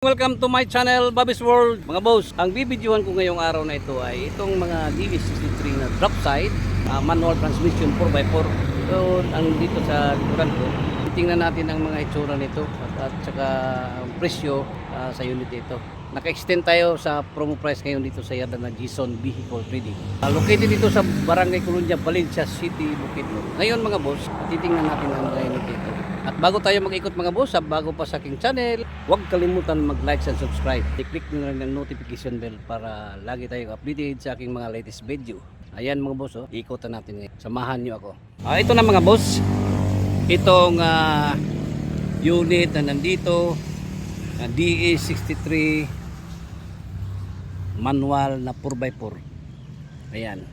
Welcome to my channel, Bobby's World. Mga boss, ang bibidyohan ko ngayong araw na ito ay itong mga DV63 na drop side, manual transmission 4x4. So, ang dito sa likuran ko, titingnan natin ang mga itsura nito at saka ang presyo sa unit ito. Naka-extend tayo sa promo price ngayon dito sa yarda na Gison Vehicle Trading. Located dito sa Barangay Colonia, Valencia City, Bukidnon. Ngayon mga boss, titingnan natin ang mga unit ito. At bago tayo mag-ikot mga boss, bago pa sa aking channel, huwag kalimutan mag-like and subscribe. I-click nyo na ng notification bell para lagi tayong updated sa aking mga latest video. Ayan mga boss, ikotan natin ngayon. Samahan nyo ako. Ito na mga boss, itong unit na nandito, DE63 manual na 4x4. Ayan.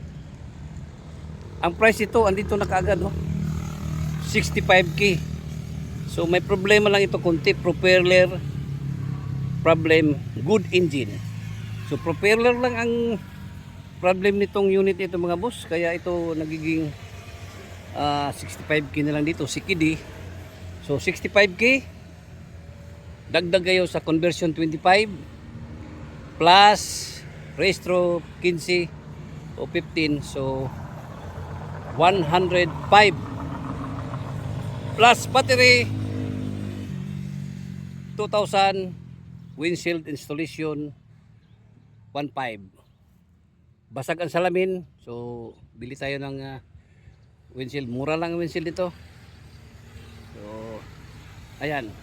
Ang price ito, andito na kaagad, 65k. So may problema lang ito konti, propeller problem, good engine. So propeller lang ang problem nitong unit ito mga boss, kaya ito nagiging 65k na lang dito, CKD. So 65k, dagdag kayo sa conversion 25 plus registro 15 o 15, so 105 plus battery 2,000, windshield installation 1.5. Basag ang salamin, so bili tayo ng windshield. Mura lang ang windshield dito. So ayan,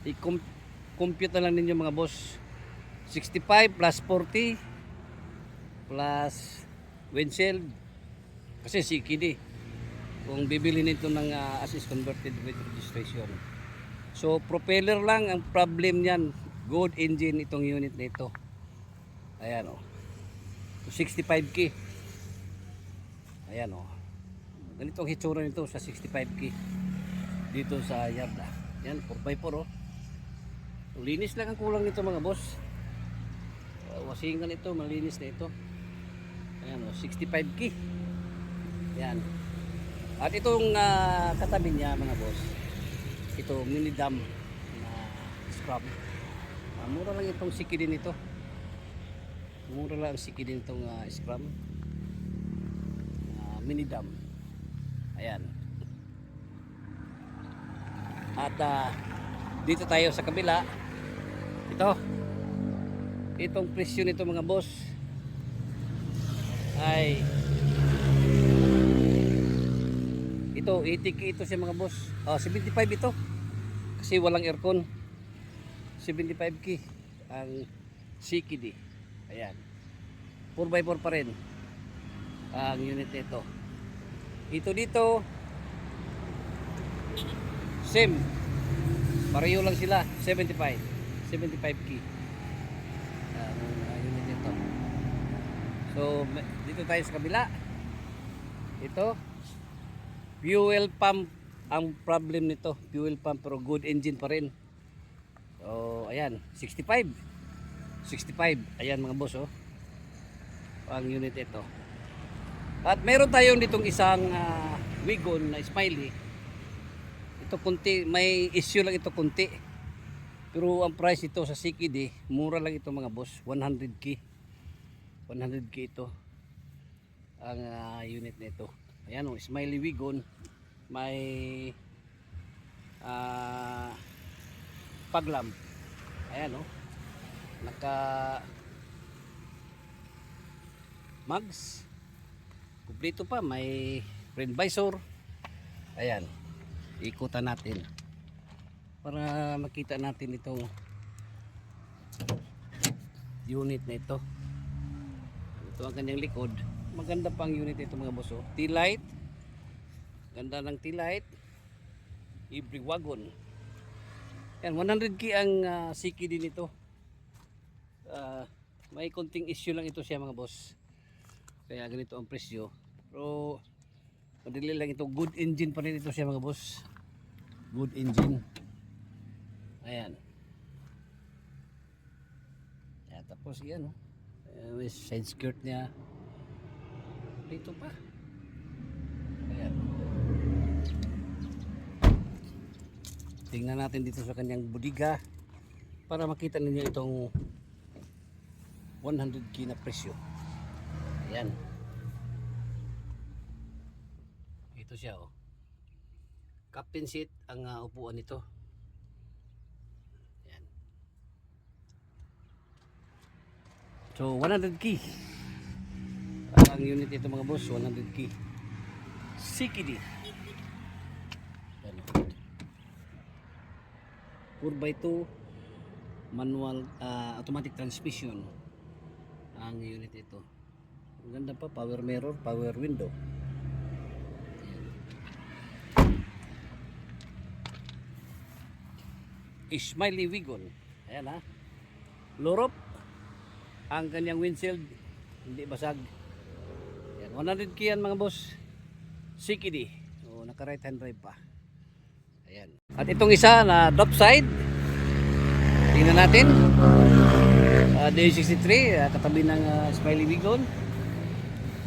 i-compute na lang ninyo mga boss. 65 plus 40 plus windshield, kasi CKD kung bibili nito ng assist converted with registration. So propeller lang ang problem niyan, good engine itong unit nito. Ayan 65k. Ayan ganitong hitsura nito sa 65k dito sa yarda. Yan 4x4 linis lang ang kulang nito mga boss. Wasingan ito, malinis na ito. Ayan 65k. Yan. At itong katabi niya mga boss, ito mini dam na scrub. Mura lang itong CKD nito. Mura lang ang CKD nitong scrub. Mini dam. Ayan. At dito tayo sa kabila. Itong presyo nito mga boss ay ito 80k ito siya mga boss. 75 ito kasi walang aircon. 75k ang CKD. Ayan, 4x4 pa rin ang unit nito. Ito dito same, pareho lang sila, 75k ang unit nito. So dito tayo sa kabila. Ito fuel pump ang problem nito, fuel pump, pero good engine pa rin. So ayan 65. Ayan mga boss ang unit ito. At meron tayong ditong isang Wigon na Smiley. Ito kunti, may issue lang ito kunti, pero ang price ito sa CKD mura lang ito mga boss, 100k ito ang unit nito. Ayan Smiley Wigon, may paglam. Ayan naka mags, kumpleto pa, may front visor. Ayan, ikutan natin para makita natin itong unit na ito. Ito ang kanyang likod. Maganda pang unit ito mga boss. T-light, ganda ng T-light, every wagon. Yan 100k ang CKD nito. May konting issue lang ito siya mga boss, kaya ganito ang presyo, pero madali lang ito. Good engine pa rin ito siya mga boss, good engine. Ayan, tapos yan may side skirt niya dito pa. Ayan, tingnan natin dito sa kanyang budiga. para makita ninyo itong 100k na presyo. Ayan. Ito siya oh. Captain seat ang upuan nito. Ayan. So 100k. Ang unit ito mga boss, 100k. CKD. Ayan. 4x2 manual automatic transmission ang unit ito. Ang ganda pa, power mirror, power window. Smiley Wigon. Ayan ha. Lorop. Ang kanyang windshield hindi basag. Ayan, 100k yan mga boss. CKD. So, naka right hand drive pa. Ayan. At itong isa na drop side. Tingnan natin. D63 katabi ng Smiley Wigon.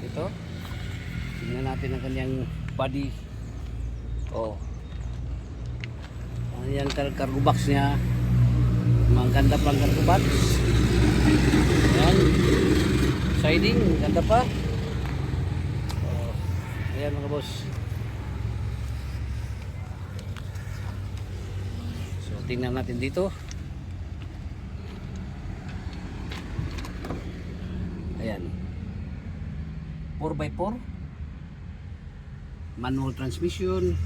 Ito. Tingnan natin ang kanyang body. Oh. Ayan cargo box niya. Maganda pang cargo box. Ayan. Siding, ganda pa. Oh. Ayan mga boss. So tingnan natin dito. Ayan. 4x4 manual transmission.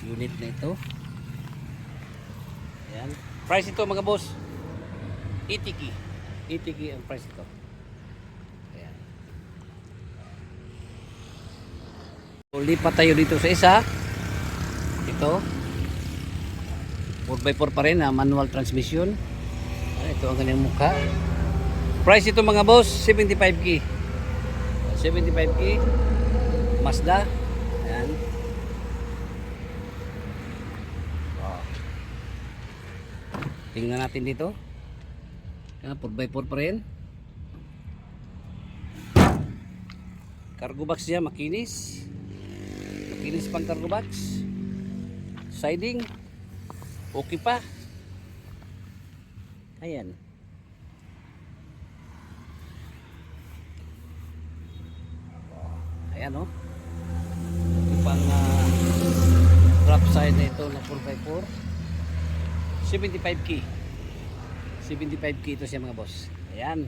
Unit na ito. Ayan. Price ito mga boss 80k. 80k ang price ito. Ayan. So, lipat tayo dito sa isa. Ito 4x4 pa rin manual transmission. Ito ang kanyang mukha. Price ito mga boss 75k. 75k Mazda. Ayan. Tingnan natin dito. 4x4 pa rin. Cargo box niya makinis. Makinis pang cargo box. Siding okay pa. Ayan. Ayan oh. Ito pang drop side na ito na 4x4. 75k. 75k ito siya mga boss. Ayan.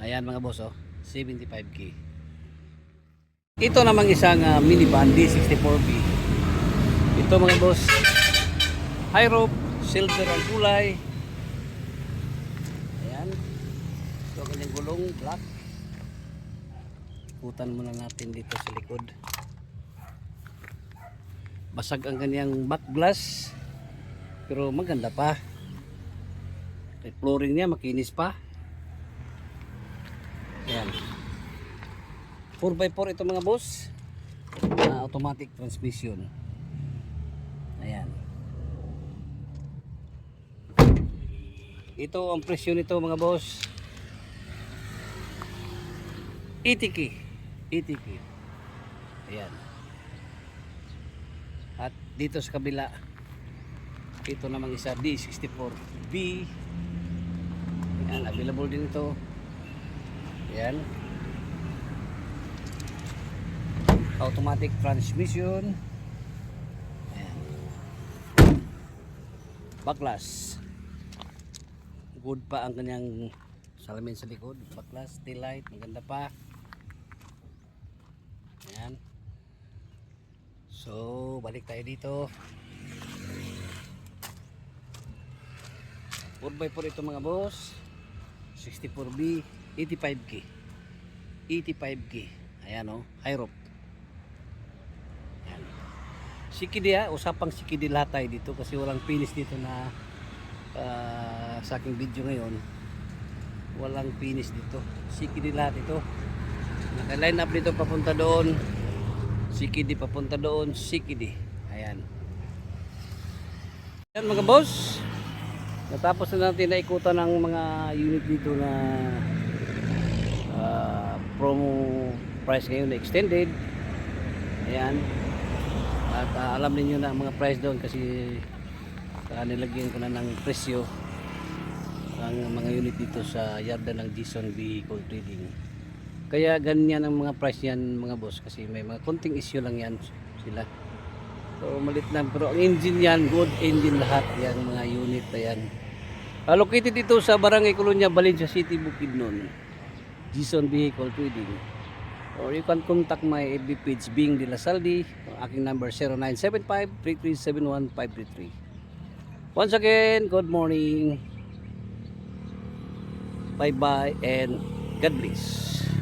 Ayan mga boss oh. 75k. Ito namang isang minivan D64B. Ito mga boss. High rope, silver ang kulay. Ayan. Ito ang kanyang gulong, black. Ikutan muna natin dito sa likod. Basag ang kanyang back glass. Pero maganda pa. Yung flooring niya makinis pa. Ayan. 4x4 ito mga boss. Automatic transmission. Ayan. Ito ang presyo nito mga boss. 80k. 80k. Ayan. At dito sa kabila ito namang isa D64B. Ayan, available din ito. Ayan. Automatic transmission. Ayan. Backlash. Good pa ang kanyang salamin sa likod. Backlash, tail light, maganda pa. Ayan. So, balik tayo dito. 4x4 ito mga boss. 64B, 85k. 85k. Ayan oh, high rope. Ayan. Sikidi usapang sikidi lahat tayo dito kasi walang finish dito na sa aking video ngayon. Walang finish dito. Sikidi lahat ito. Naka-line up dito papunta doon. Sikidi papunta doon, sikidi. Ayan. Ayan mga boss. Natapos na natin na ikutan ng mga unit dito na promo price ngayon na extended. Ayan. At alam niyo na ang mga price doon kasi nilagyan ko na ng presyo ang mga unit dito sa yarda ng Jason Vehicle Trading. Kaya ganyan ang mga price yan mga boss, kasi may mga konting issue lang yan sila. So malit na, pero ang engine yan, good engine lahat yan, mga unit na yan. Located dito sa Barangay Colonia, Valencia City, Bukidnon. Jason Vehicle Trading. Or you can contact my FB page Bing De La Saldi. Aking number 0975-3371533. Once again, good morning. Bye bye and God bless.